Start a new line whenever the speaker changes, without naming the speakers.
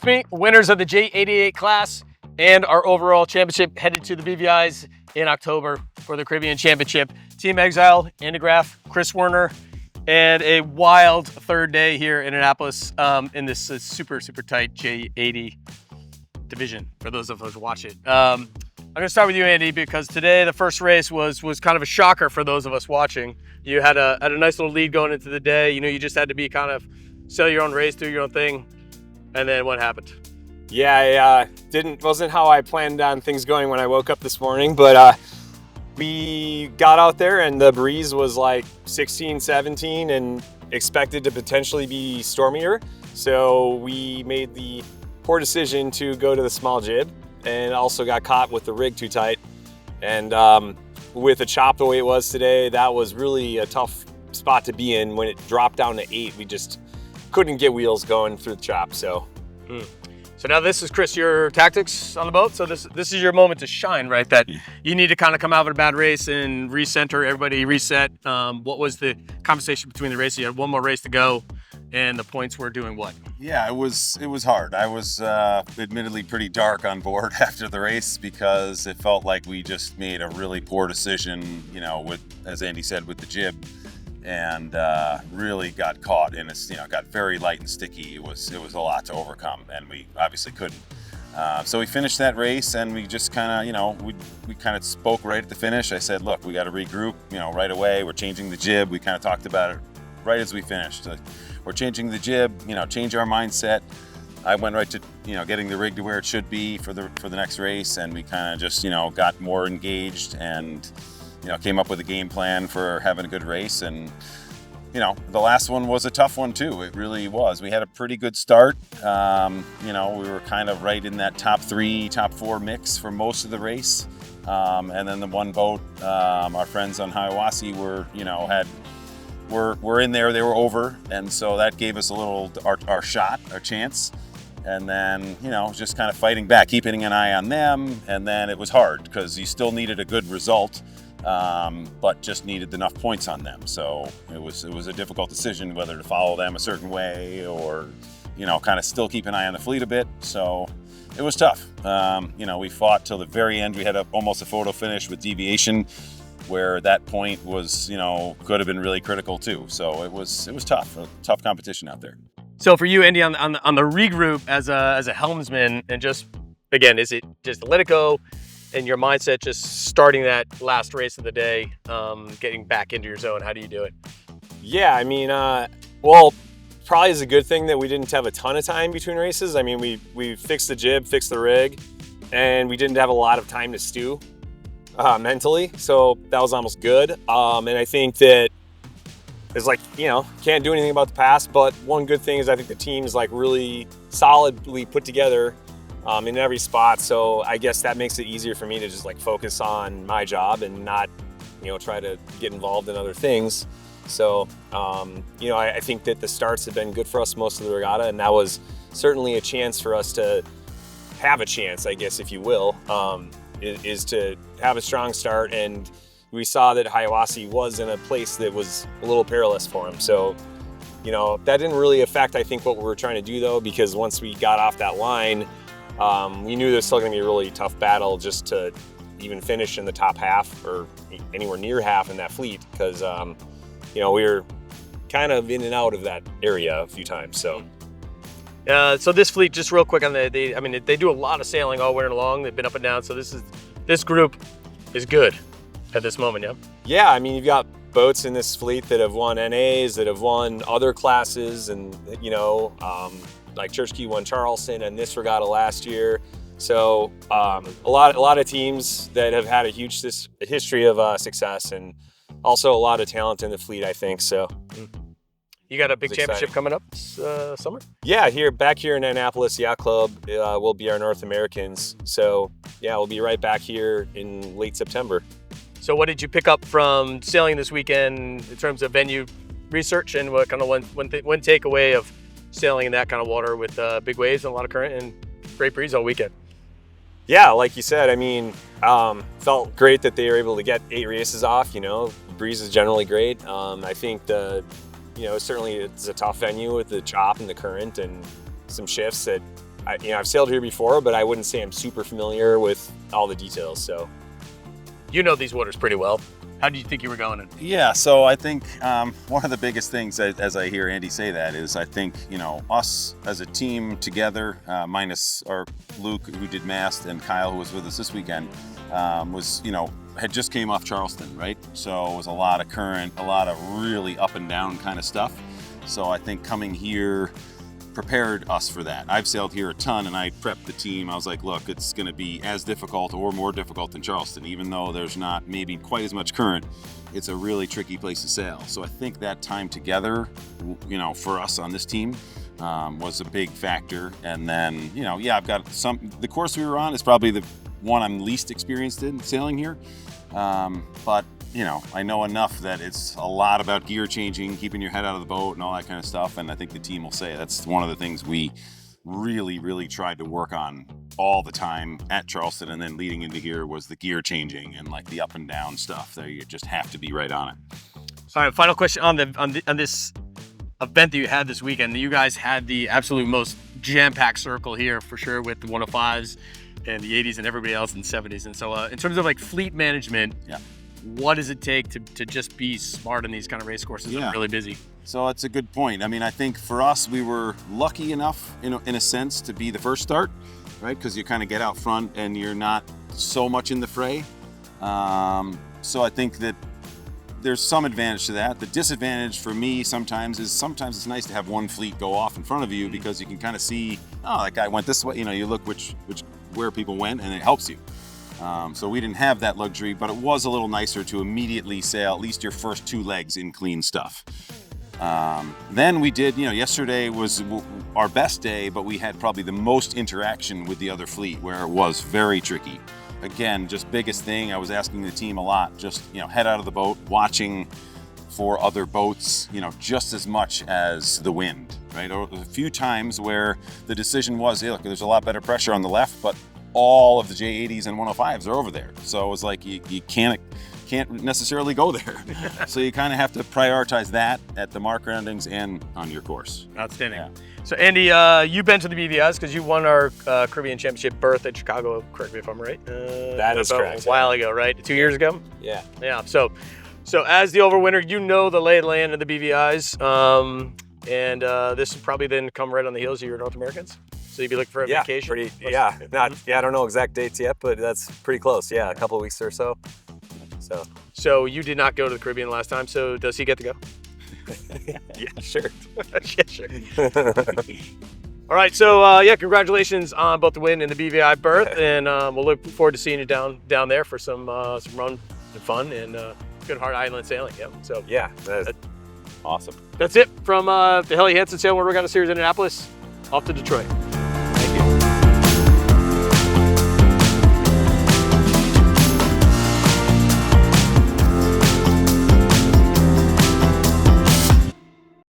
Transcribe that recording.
Regrouping, winners of the J88 class and our overall championship headed to the BVIs in October for the Caribbean Championship. Team Exile, Andy Graff, Kris Werner, and a wild third day here in Annapolis in this super tight J80 division for those of us who watch it. I'm gonna start with you, Andy, because today the first race was kind of a shocker for those of us watching. You had a nice little lead going into the day. You know, you just had to be kind of sell your own race, do your own thing, and then what happened?
Yeah, wasn't how I planned on things going when I woke up this morning, but we got out there and the breeze was like 16, 17 and expected to potentially be stormier. So we made the poor decision to go to the small jib and also got caught with the rig too tight. And with the chop the way it was today, that was really a tough spot to be in. When it dropped down to 8, we just couldn't get wheels going through the chop, so.
So now this is, Kris, your tactics on the boat. So this is your moment to shine, right? That you need to kind of come out of a bad race and recenter, everybody reset. What was the conversation between the races? You had one more race to go and the points were doing what?
Yeah, it was hard. I was admittedly pretty dark on board after the race because it felt like we just made a really poor decision, you know, with, as Andy said, with the jib. And really got caught in a, got very light and sticky. It was a lot to overcome, and we obviously couldn't. So we finished that race, and we just kind of, we kind of spoke right at the finish. I said, look, we got to regroup, right away. We're changing the jib. We kind of talked about it right as we finished. We're changing the jib, change our mindset. I went right to, getting the rig to where it should be for the next race, and we kind of just, got more engaged and came up with a game plan for having a good race. And, the last one was a tough one too. It really was. We had a pretty good start. We were kind of right in that top 3, top 4 mix for most of the race. And then the one boat, our friends on Hiawassee were in there, they were over. And so that gave us a little, our shot, our chance. And then, just kind of fighting back, keeping an eye on them. And then it was hard because you still needed a good result. But just needed enough points on them. So it was a difficult decision whether to follow them a certain way or, kind of still keep an eye on the fleet a bit. So it was tough. We fought till the very end. We had almost a photo finish with deviation where that point was, could have been really critical too. So it was tough, a tough competition out there.
So for you, Andy, on the regroup as a helmsman, and just, again, is it just to let it go? And your mindset just starting that last race of the day, getting back into your zone, how do you do it?
Yeah, I mean, well, probably is a good thing that we didn't have a ton of time between races. I mean, we fixed the jib, fixed the rig, and we didn't have a lot of time to stew mentally, so that was almost good. And I think that it's like, can't do anything about the past, but one good thing is I think the team is like really solidly put together in every spot. So I guess that makes it easier for me to just like focus on my job and not, try to get involved in other things. So, I think that the starts have been good for us most of the regatta, and that was certainly a chance for us to have a chance, I guess, if you will, is to have a strong start. And we saw that Hiawassee was in a place that was a little perilous for him. So, that didn't really affect, I think, what we were trying to do though, because once we got off that line, we knew there was still going to be a really tough battle just to even finish in the top half or anywhere near half in that fleet because, we were kind of in and out of that area a few times. So,
so this fleet, just real quick on they do a lot of sailing all winter long. They've been up and down. So this group is good at this moment, yeah?
Yeah, I mean, you've got boats in this fleet that have won NAs, that have won other classes, and like Church Key won Charleston and this regatta last year. So a lot of teams that have had a huge history of success, and also a lot of talent in the fleet, I think. So
you got a big championship coming up this summer?
Yeah, back here in Annapolis Yacht Club will be our North Americans. So yeah, we'll be right back here in late September.
So what did you pick up from sailing this weekend in terms of venue research, and what kind of one takeaway of sailing in that kind of water with big waves and a lot of current and great breeze all weekend?
Yeah, like you said, I mean, felt great that they were able to get 8 races off. The breeze is generally great. I think certainly it's a tough venue with the chop and the current and some shifts that I've sailed here before, but I wouldn't say I'm super familiar with all the details. So,
You know these waters pretty well. How do you think you were going in?
Yeah, so I think one of the biggest things, as I hear Andy say that, is I think, us as a team together, minus our Luke, who did mast, and Kyle, who was with us this weekend, had just came off Charleston, right? So it was a lot of current, a lot of really up and down kind of stuff. So I think coming here prepared us for that. I've sailed here a ton, and I prepped the team. I was like, look, it's going to be as difficult or more difficult than Charleston, even though there's not maybe quite as much current. It's a really tricky place to sail. So I think that time together, for us on this team, was a big factor. And then, I've got the course we were on is probably the one I'm least experienced in sailing here. But I know enough that it's a lot about gear changing, keeping your head out of the boat and all that kind of stuff. And I think the team will say that's one of the things we really, really tried to work on all the time at Charleston. And then leading into here was the gear changing and like the up and down stuff that you just have to be right on it.
All right, final question on this event that you had this weekend. You guys had the absolute most jam-packed circle here for sure, with the 105s and the 80s and everybody else in the 70s. And so in terms of like fleet management,
yeah,
what does it take to just be smart in these kind of race courses that are really busy?
So that's a good point. I mean, I think for us, we were lucky enough, in a sense, to be the first start, right? Because you kind of get out front and you're not so much in the fray. So I think that there's some advantage to that. The disadvantage for me sometimes it's nice to have one fleet go off in front of you, because you can kind of see, oh, that guy went this way. You look where people went, and it helps you. So we didn't have that luxury, but it was a little nicer to immediately sail at least your first two legs in clean stuff. Then we did, yesterday was our best day, but we had probably the most interaction with the other fleet, where it was very tricky. Again, just biggest thing, I was asking the team a lot, just, head out of the boat, watching for other boats, just as much as the wind, right? Or a few times where the decision was, hey, look, there's a lot better pressure on the left, but all of the J80s and 105s are over there. So it was like you can't necessarily go there. So you kind of have to prioritize that at the mark roundings and on your course.
Outstanding.
Yeah.
So Andy, you've been to the BVIs because you won our Caribbean Championship berth at Chicago. Correct me if I'm right.
That is correct.
A while ago, right? 2 years ago.
Yeah.
Yeah. So as the overwinner, the lay of the land of the BVIs, and this will probably then come right on the heels of your North Americans. So you'd be looking for a vacation?
I don't know exact dates yet, but that's pretty close. Yeah, a couple of weeks or so.
So you did not go to the Caribbean last time, so does he get to go?
Yeah, sure.
Yeah, sure. All right, so congratulations on both the win and the BVI berth, and we'll look forward to seeing you down there for some run and fun and good hard island sailing. Yeah. So
yeah, that's awesome.
That's it from the Helly Hansen Sail Regatta Series in Annapolis. Off to Detroit.